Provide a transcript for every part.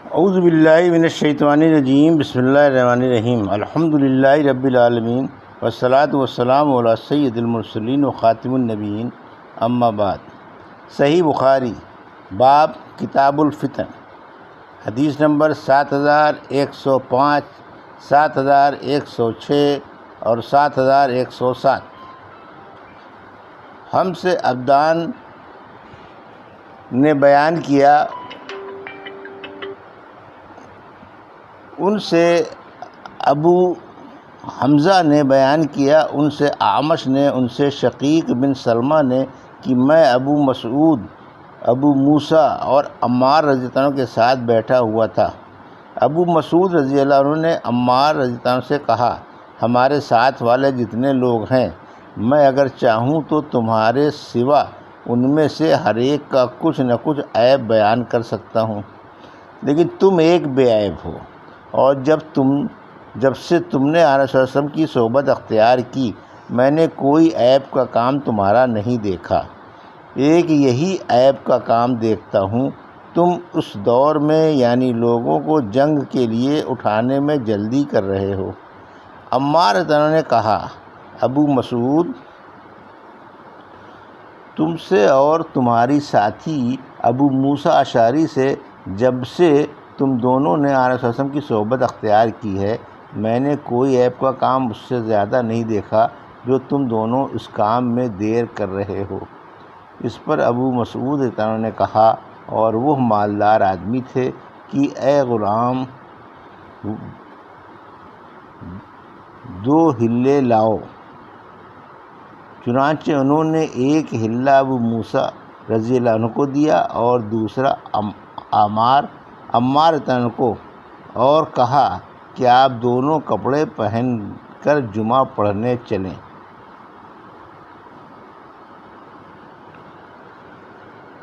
اعوذ باللہ من الشیطان الرجیم، بسم اللہ الرحمن الرحیم، الحمدللہ رب العالمین، والصلاة والسلام علی سید المرسلین و خاتم النبیین، اما بعد۔ صحیح بخاری باب کتاب الفتن، حدیث نمبر 7105، 7106 اور 7107۔ ہم سے عبدان نے بیان کیا، ان سے ابو حمزہ نے بیان کیا، ان سے اعمش نے، ان سے شقیق بن سلمہ نے کہ میں ابو مسعود، ابو موسیٰ اور عمار رضی اللہ عنہ کے ساتھ بیٹھا ہوا تھا۔ ابو مسعود رضی اللہ عنہ نے عمار رضی اللہ عنہ سے کہا، ہمارے ساتھ والے جتنے لوگ ہیں، میں اگر چاہوں تو تمہارے سوا ان میں سے ہر ایک کا کچھ نہ کچھ عیب بیان کر سکتا ہوں، لیکن تم ایک بے عیب ہو، اور جب سے تم نے آن صلی اللہ علیہ وسلم کی صحبت اختیار کی، میں نے کوئی عیب کا کام تمہارا نہیں دیکھا، ایک یہی عیب کا کام دیکھتا ہوں، تم اس دور میں یعنی لوگوں کو جنگ کے لیے اٹھانے میں جلدی کر رہے ہو۔ عمار رضی اللہ عنہ نے کہا، ابو مسعود، تم سے اور تمہاری ساتھی ابو موسیٰ اشعری سے جب سے تم دونوں نے آن صلی اللہ علیہ وسلم کی صحبت اختیار کی ہے، میں نے کوئی عیب کا کام اس سے زیادہ نہیں دیکھا جو تم دونوں اس کام میں دیر کر رہے ہو۔ اس پر ابو مسعود رضی اللہ عنہ نے کہا، اور وہ مالدار آدمی تھے، کہ اے غلام، 2 ہلے لاؤ۔ چنانچہ انہوں نے ایک ہلہ ابو موسیٰ رضی اللہ عنہ کو دیا اور دوسرا عمار رضی اللہ عنہ کو، اور کہا کہ آپ دونوں کپڑے پہن کر جمعہ پڑھنے چلیں۔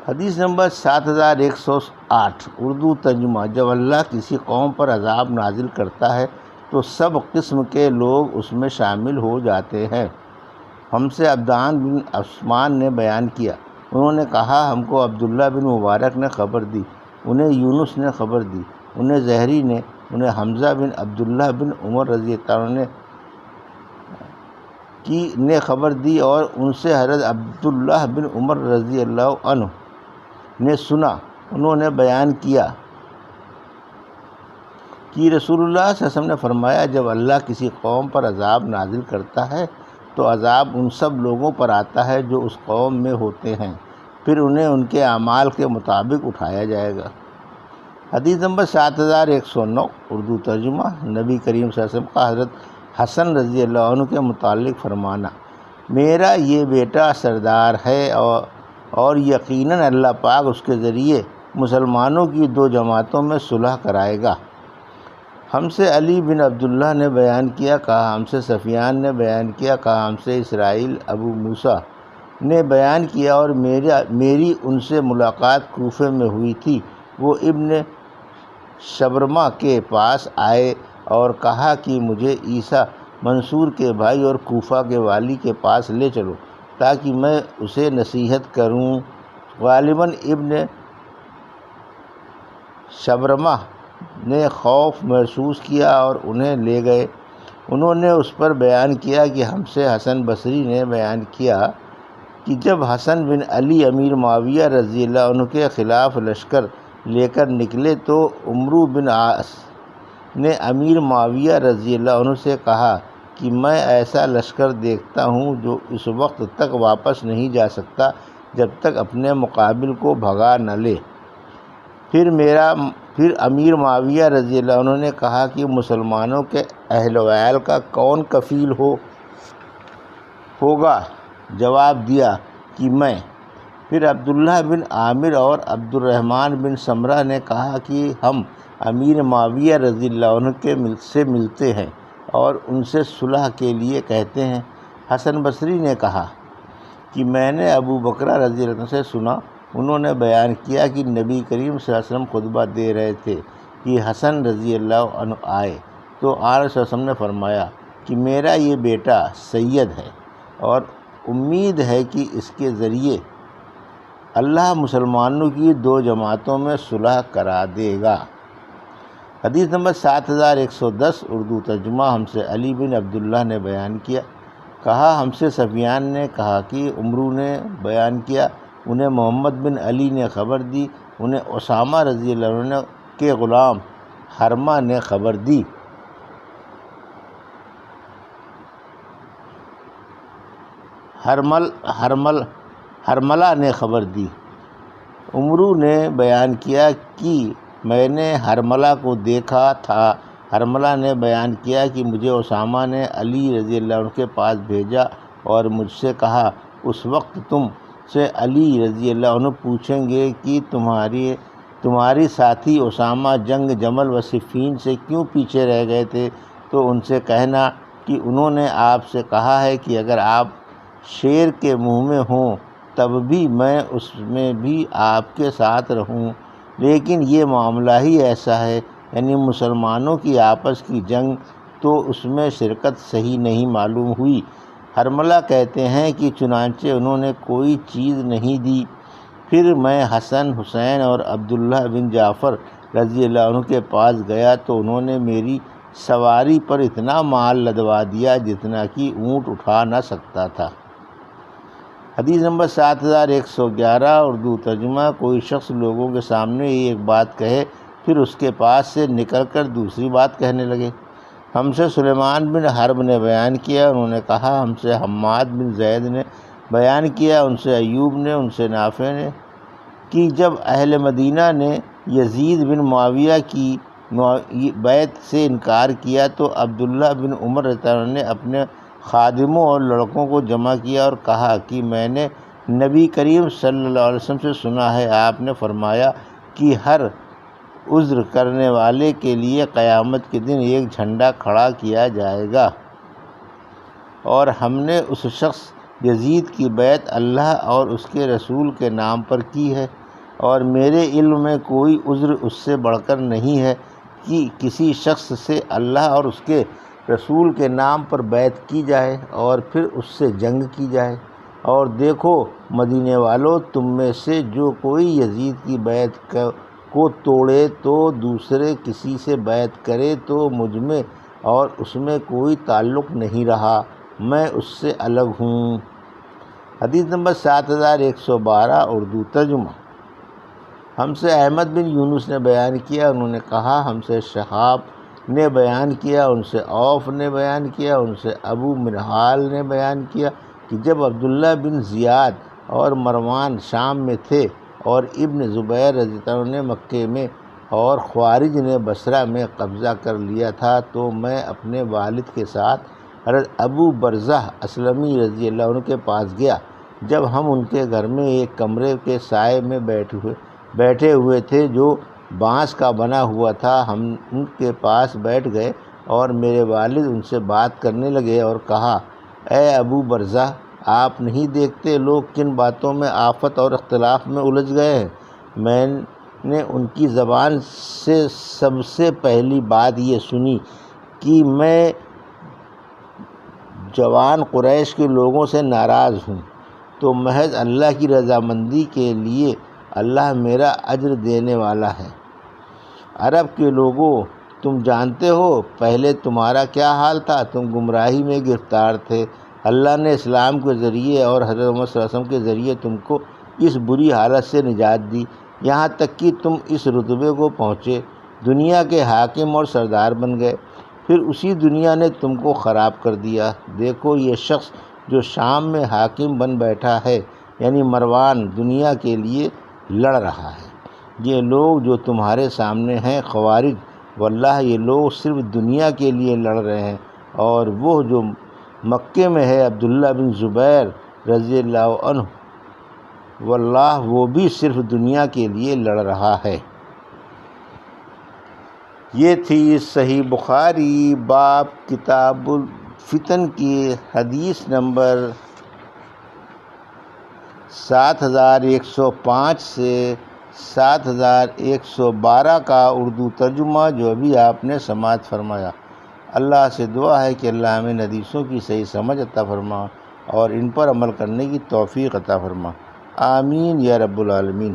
حدیث نمبر 7108، اردو ترجمہ۔ جب اللہ کسی قوم پر عذاب نازل کرتا ہے تو سب قسم کے لوگ اس میں شامل ہو جاتے ہیں۔ ہم سے عبدان بن عثمان نے بیان کیا، انہوں نے کہا، ہم کو عبداللہ بن مبارک نے خبر دی، انہیں یونس نے خبر دی، انہیں زہری نے، انہیں حمزہ بن عبداللہ بن عمر رضی اللہ عنہ نے خبر دی، اور ان سے حضرت عبداللہ بن عمر رضی اللہ عنہ نے سنا، انہوں نے بیان کیا کہ رسول اللہ صلی اللہ علیہ وسلم نے فرمایا، جب اللہ کسی قوم پر عذاب نازل کرتا ہے تو عذاب ان سب لوگوں پر آتا ہے جو اس قوم میں ہوتے ہیں، پھر انہیں ان کے اعمال کے مطابق اٹھایا جائے گا۔ حدیث نمبر 7109، اردو ترجمہ۔ نبی کریم صلی اللہ علیہ وسلم کا حضرت حسن رضی اللہ عنہ کے متعلق فرمانا، میرا یہ بیٹا سردار ہے، اور یقیناً اللہ پاک اس کے ذریعے مسلمانوں کی 2 جماعتوں میں صلح کرائے گا۔ ہم سے علی بن عبداللہ نے بیان کیا، کہا ہم سے سفیان نے بیان کیا، کہا ہم سے اسرائیل ابو موسیٰ نے بیان کیا، اور میری ان سے ملاقات کوفے میں ہوئی تھی۔ وہ ابن شبرمہ کے پاس آئے اور کہا کہ مجھے عیسیٰ منصور کے بھائی اور کوفہ کے والی کے پاس لے چلو تاکہ میں اسے نصیحت کروں۔ غالباً ابن شبرمہ نے خوف محسوس کیا اور انہیں لے گئے۔ انہوں نے اس پر بیان کیا کہ ہم سے حسن بصری نے بیان کیا کہ جب حسن بن علی امیر معاویہ رضی اللہ عنہ کے خلاف لشکر لے کر نکلے تو عمرو بن عاص نے امیر معاویہ رضی اللہ عنہ سے کہا کہ میں ایسا لشکر دیکھتا ہوں جو اس وقت تک واپس نہیں جا سکتا جب تک اپنے مقابل کو بھگا نہ لے۔ پھر امیر معاویہ رضی اللہ عنہ نے کہا کہ مسلمانوں کے اہل و عیال کا کون کفیل ہوگا؟ جواب دیا کہ میں۔ پھر عبداللہ بن عامر اور عبد الرحمن بن سمرہ نے کہا کہ ہم امیر معاویہ رضی اللہ عنہ سے ملتے ہیں اور ان سے صلح کے لیے کہتے ہیں۔ حسن بصری نے کہا کہ میں نے ابو بکرہ رضی اللہ عنہ سے سنا، انہوں نے بیان کیا کہ نبی کریم صلی اللہ علیہ وسلم خطبہ دے رہے تھے کہ حسن رضی اللہ عنہ آئے تو آن صلی اللہ علیہ وسلم نے فرمایا کہ میرا یہ بیٹا سید ہے، اور امید ہے کہ اس کے ذریعے اللہ مسلمانوں کی 2 جماعتوں میں صلح کرا دے گا۔ حدیث نمبر 7110 اردو ترجمہ ہم سے علی بن عبداللہ نے بیان کیا، کہا ہم سے سفیان نے کہا کہ عمرو نے بیان کیا، انہیں محمد بن علی نے خبر دی، انہیں اسامہ رضی اللہ عنہ کے غلام حرمہ نے خبر دی۔ حرملہ نے خبر دی۔ عمرو نے بیان کیا کہ میں نے حرملہ کو دیکھا تھا۔ حرملہ نے بیان کیا کہ مجھے اسامہ نے علی رضی اللہ عنہ کے پاس بھیجا اور مجھ سے کہا اس وقت تم سے علی رضی اللہ عنہ پوچھیں گے کہ تمہاری ساتھی اسامہ جنگ جمل و صفین سے کیوں پیچھے رہ گئے تھے، تو ان سے کہنا کہ انہوں نے آپ سے کہا ہے کہ اگر آپ شیر کے منہ میں ہوں تب بھی میں اس میں بھی آپ کے ساتھ رہوں، لیکن یہ معاملہ ہی ایسا ہے، یعنی مسلمانوں کی آپس کی جنگ، تو اس میں شرکت صحیح نہیں معلوم ہوئی۔ حرملہ کہتے ہیں کہ چنانچہ انہوں نے کوئی چیز نہیں دی، پھر میں حسن، حسین اور عبداللہ بن جعفر رضی اللہ عنہ کے پاس گیا تو انہوں نے میری سواری پر اتنا مال لدوا دیا جتنا کہ اونٹ اٹھا نہ سکتا تھا۔ حدیث نمبر 7111 اردو ترجمہ کوئی شخص لوگوں کے سامنے ایک بات کہے پھر اس کے پاس سے نکل کر دوسری بات کہنے لگے۔ ہم سے سلیمان بن حرب نے بیان کیا، انہوں نے کہا ہم سے حماد بن زید نے بیان کیا، ان سے ایوب نے، ان سے نافع نے کہ جب اہل مدینہ نے یزید بن معاویہ کی بیعت سے انکار کیا تو عبداللہ بن عمر رضی اللہ عنہ نے اپنے خادموں اور لڑکوں کو جمع کیا اور کہا کہ میں نے نبی کریم صلی اللہ علیہ وسلم سے سنا ہے، آپ نے فرمایا کہ ہر عذر کرنے والے کے لیے قیامت کے دن ایک جھنڈا کھڑا کیا جائے گا، اور ہم نے اس شخص یزید کی بیعت اللہ اور اس کے رسول کے نام پر کی ہے، اور میرے علم میں کوئی عذر اس سے بڑھ کر نہیں ہے کہ کسی شخص سے اللہ اور اس کے رسول کے نام پر بیعت کی جائے اور پھر اس سے جنگ کی جائے۔ اور دیکھو مدینے والو، تم میں سے جو کوئی یزید کی بیعت کو توڑے تو دوسرے کسی سے بیعت کرے تو مجھ میں اور اس میں کوئی تعلق نہیں رہا، میں اس سے الگ ہوں۔ حدیث نمبر 7112 اردو ترجمہ ہم سے احمد بن یونس نے بیان کیا، انہوں نے کہا ہم سے شہاب نے بیان کیا، ان سے عوف نے بیان کیا، ان سے ابو منہال نے بیان کیا کہ جب عبداللہ بن زیاد اور مروان شام میں تھے اور ابن زبیر رضی اللہ عنہ نے مکے میں اور خوارج نے بصرہ میں قبضہ کر لیا تھا تو میں اپنے والد کے ساتھ حضرت ابو برزہ اسلمی رضی اللہ عنہ کے پاس گیا۔ جب ہم ان کے گھر میں ایک کمرے کے سائے میں بیٹھے ہوئے تھے جو بانس کا بنا ہوا تھا، ہم ان کے پاس بیٹھ گئے اور میرے والد ان سے بات کرنے لگے اور کہا اے ابو برزہ، آپ نہیں دیکھتے لوگ کن باتوں میں آفت اور اختلاف میں الجھ گئے ہیں؟ میں نے ان کی زبان سے سب سے پہلی بات یہ سنی کہ میں جوان قریش کے لوگوں سے ناراض ہوں، تو محض اللہ کی رضامندی کے لیے اللہ میرا اجر دینے والا ہے۔ عرب کے لوگوں، تم جانتے ہو پہلے تمہارا کیا حال تھا، تم گمراہی میں گرفتار تھے، اللہ نے اسلام کے ذریعے اور حضرت محمد صلی اللہ علیہ وسلم کے ذریعے تم کو اس بری حالت سے نجات دی، یہاں تک کہ تم اس رتبے کو پہنچے، دنیا کے حاکم اور سردار بن گئے، پھر اسی دنیا نے تم کو خراب کر دیا۔ دیکھو یہ شخص جو شام میں حاکم بن بیٹھا ہے، یعنی مروان، دنیا کے لیے لڑ رہا ہے۔ یہ لوگ جو تمہارے سامنے ہیں خوارج، واللہ یہ لوگ صرف دنیا کے لیے لڑ رہے ہیں، اور وہ جو مکے میں ہے عبداللہ بن زبیر رضی اللہ عنہ، واللہ وہ بھی صرف دنیا کے لیے لڑ رہا ہے۔ یہ تھی صحیح بخاری باب کتاب الفتن کی حدیث نمبر 7105 سے 7112 کا اردو ترجمہ جو ابھی آپ نے سماعت فرمایا۔ اللہ سے دعا ہے کہ اللہ ہمیں حدیثوں کی صحیح سمجھ عطا فرما اور ان پر عمل کرنے کی توفیق عطا فرما، آمین یا رب العالمین۔